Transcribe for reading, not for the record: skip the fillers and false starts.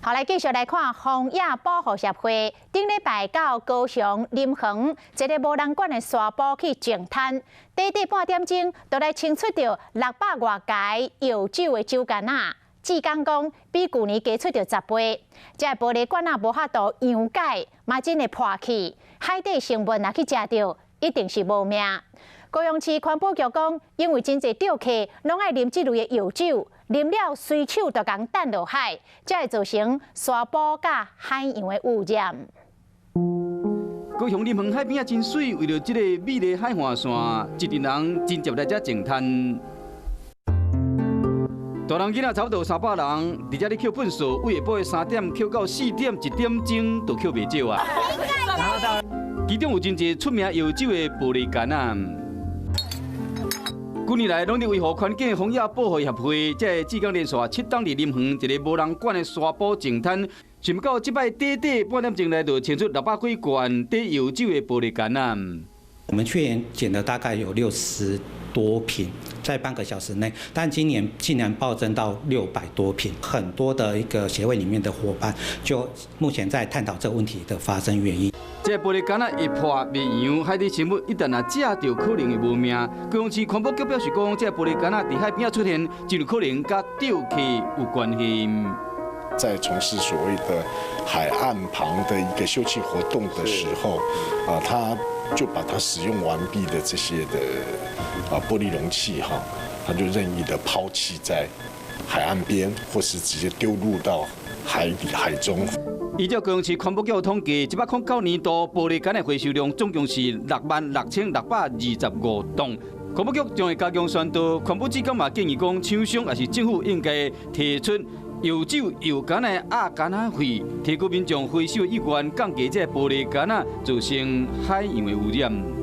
好，来继续来看荒野保护协会顶礼拜到高雄林园一个无人管的沙坡去净滩，短短半点钟，就来清出着600多台药酒的酒干仔。志刚讲，比去年加出着10倍。这玻璃罐仔无法度溶解，嘛真会破气。海底生物若去食着，一定是无命。高雄市环保局讲，因为真侪钓客拢爱啉这类的药酒，啉了随手就共弹落海，才会造成沙坡甲海洋的污染。高雄林园海边啊真水，为了这个美丽海岸线，一群人真接来这净滩。大人囡仔差不多300人，伫这里捡粪扫，为下晡3点捡到4点，1点钟都捡袂少啊。其中有真侪出名药酒的玻璃干仔。几年来，拢伫维护环境荒野保护协会，才志工连续7档伫林园一个无人管的沙坡净滩，想不到这摆短短半点钟内就清出600几罐带药酒的玻璃干仔。我们去年捡了大概有60多瓶，在半个小时内，但今年竟然暴增到600多瓶。很多的一个协会里面的伙伴，就目前在探讨这个问题的发生原因。这玻璃干仔一破未扬，海底生物一旦啊食到，可能会无命。高雄市环保局表示讲，这玻璃干仔伫海边出现，真有可能甲钓客有关系。在从事所谓的海岸旁的一个休憩活动的时候，他就把它使用完毕的这些的玻璃容器他就任意的抛弃在海岸边，或是直接丢入到海中。依照高雄市环保局统计，1809年度玻璃干的回收量总共是66625吨。环保局将会加强宣导，环保志工嘛建议讲，厂商也是政府应该提出药酒、药干的干仔费，提高民众回收意愿，降低这玻璃干仔造成海洋的污染。